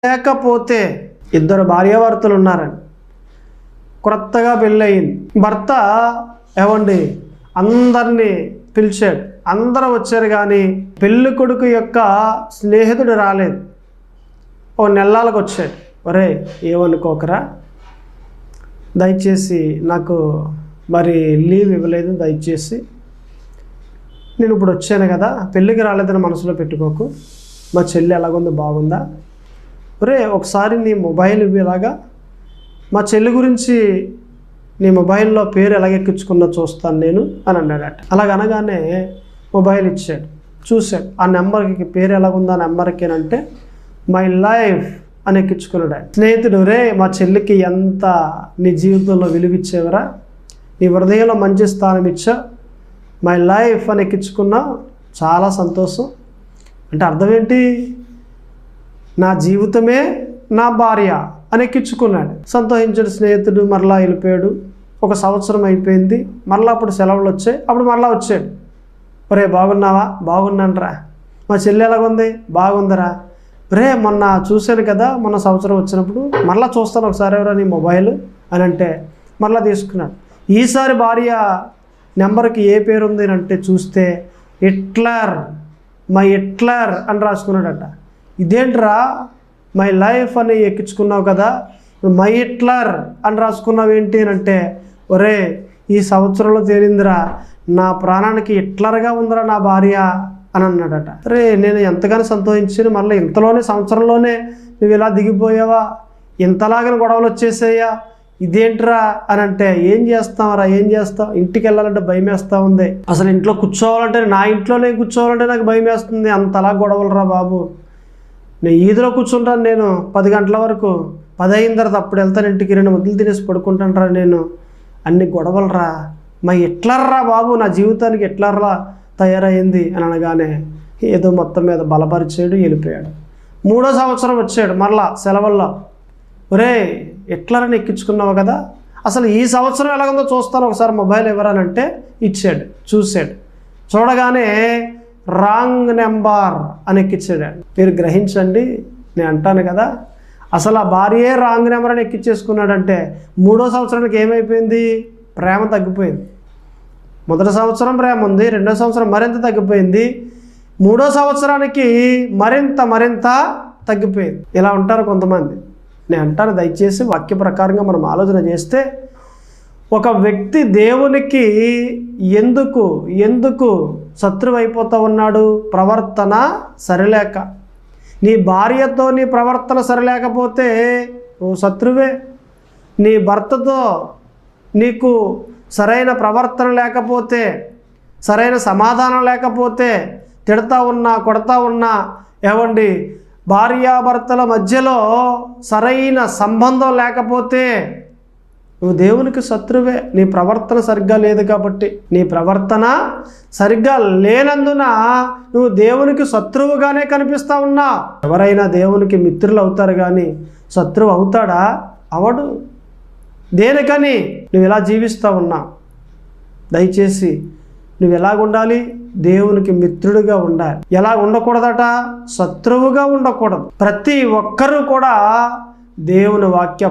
లేకపోతే ఇద్దరు భార్యాభర్తలు ఉన్నారండి, కొత్తగా పెళ్ళయింది. భర్త ఏమండి అందరినీ పిలిచాడు, అందరూ వచ్చారు, కానీ పెళ్ళి కొడుకు యొక్క స్నేహితుడు రాలేదు. ఓ నెలలకు వచ్చాడు. ఒరే ఏమనుకోకరా, దయచేసి నాకు మరి లీవ్ ఇవ్వలేదు, దయచేసి నేను ఇప్పుడు వచ్చాను కదా, పెళ్ళికి రాలేదని మనసులో పెట్టుకోకు, మా చెల్లి ఎలాగుందో బాగుందా, ఒరే ఒకసారి నీ మొబైల్ ఇలాగా మా చెల్లి గురించి నీ మొబైల్లో పేరు ఎలాగెక్కించుకున్నా చూస్తాను నేను అని అన్నాడట. అలాగనగానే మొబైల్ ఇచ్చాడు, చూశాడు. ఆ నెంబర్కి పేరు ఎలాగుందా ఆ నెంబర్కి అంటే మై లైఫ్ అని ఎక్కించుకున్నాడు. స్నేహితుడు, రే మా చెల్లికి ఎంత నీ జీవితంలో విలువిచ్చేవరా, నీ హృదయంలో మంచి స్థానం ఇచ్చావు, మై లైఫ్ అని ఎక్కించుకున్నావు, చాలా సంతోషం. అంటే అర్థం ఏంటి? నా జీవితమే నా భార్య అని ఎక్కించుకున్నాడు. సంతోషించాడు స్నేహితుడు. మరలా వెళ్ళిపోయాడు. 1 సంవత్సరం అయిపోయింది. మరలా అప్పుడు సెలవులు వచ్చాయి. అప్పుడు మరలా వచ్చాడు. ఒరే బాగున్నావా? బాగున్నానరా. మా చెల్లి ఎలాగుంది? బాగుందిరా. రే మొన్న చూశాను కదా, మొన్న సంవత్సరం వచ్చినప్పుడు మరలా చూస్తాను ఒకసారి, ఎవరా నీ మొబైల్ అని అంటే మరలా తీసుకున్నాడు. ఈసారి భార్య నెంబర్కి ఏ పేరు ఉంది అని అంటే చూస్తే హిట్లర్, మై హిట్లర్ అని రాసుకున్నాడట. ఇదేంట్రా మై లైఫ్ అని ఎక్కించుకున్నావు కదా, మై హిట్లర్ అని రాసుకున్నావు ఏంటి అని అంటే, ఒరే ఈ సంవత్సరంలో తేలిందిరా, నా ప్రాణానికి హిట్లర్గా ఉందిరా నా భార్య అని అన్నాడట. రే నేను ఎంతగానో సంతోషించాను, మళ్ళీ ఇంతలోనే సంవత్సరంలోనే నువ్వు ఇలా దిగిపోయావా, ఇంతలాగా గొడవలు వచ్చేసాయా, ఇదేంట్రా అని అంటే, ఏం చేస్తావరా, ఏం చేస్తావు, ఇంటికి వెళ్ళాలంటే భయం వేస్తూ ఉంది, అసలు ఇంట్లో కూర్చోవాలంటే నా ఇంట్లోనే కూర్చోవాలంటే నాకు భయం వేస్తుంది, అంతలా గొడవలురా బాబు, నేను ఈదిలో కూర్చుంటాను, నేను 10 గంటల వరకు, 10 అయిన తర్వాత అప్పుడు వెళ్తాను ఇంటికి, 2 ముద్దలు తినేసి పడుకుంటాను రా, నేను అన్ని గొడవలరా, మా హిట్లర్రా బాబు, నా జీవితానికి హిట్లర్లా తయారైంది అని అనగానే ఏదో మొత్తం మీద బలపరిచాడు, వెళ్ళిపోయాడు. 3వ సంవత్సరం వచ్చాడు మరలా సెలవుల్లో. ఒరే హిట్లర్ని ఎక్కించుకున్నావు కదా, అసలు ఈ సంవత్సరం ఎలాగుందో చూస్తాను ఒకసారి మొబైల్ ఎవరనంటే ఇచ్చాడు. చూశాడు. చూడగానే రాంగ్ నెంబర్ అని ఎక్కించాడు. మీరు గ్రహించండి, నేను అంటాను కదా, అసలు ఆ భార్యే రాంగ్ నెంబర్ అని ఎక్కించేసుకున్నాడంటే 3వ సంవత్సరానికి ఏమైపోయింది? ప్రేమ తగ్గిపోయింది. 1వ సంవత్సరం ప్రేమ ఉంది, 2వ సంవత్సరం మరింత తగ్గిపోయింది, 3వ సంవత్సరానికి మరింత తగ్గిపోయింది. ఇలా ఉంటారు కొంతమంది. నేను అంటాను, దయచేసి వాక్య ప్రకారంగా మనం ఆలోచన చేస్తే, ఒక వ్యక్తి దేవునికి ఎందుకు శత్రువు అయిపోతూ ఉన్నాడు? ప్రవర్తన సరిలేక. నీ భార్యతో నీ ప్రవర్తన సరిలేకపోతే నువ్వు శత్రువే. నీ భర్తతో నీకు సరైన ప్రవర్తన లేకపోతే, సరైన సమాధానం లేకపోతే, తిడతా ఉన్నా కొడతా ఉన్నా, ఏమండి భార్యాభర్తల మధ్యలో సరైన సంబంధం లేకపోతే నువ్వు దేవునికి శత్రువే. నీ ప్రవర్తన సరిగ్గా లేదు కాబట్టి, నీ ప్రవర్తన సరిగ్గా లేనందున నువ్వు దేవునికి శత్రువుగానే కనిపిస్తూ ఉన్నా. ఎవరైనా దేవునికి మిత్రులు అవుతారు కానీ శత్రువు అవుతాడా? అవడు. దేనికని నువ్వు ఇలా జీవిస్తూ ఉన్నా. దయచేసి నువ్వు ఎలాగుండాలి? దేవునికి మిత్రుడిగా ఉండాలి. ఎలా ఉండకూడదట? శత్రువుగా ఉండకూడదు. ప్రతి ఒక్కరూ కూడా దేవుని వాక్య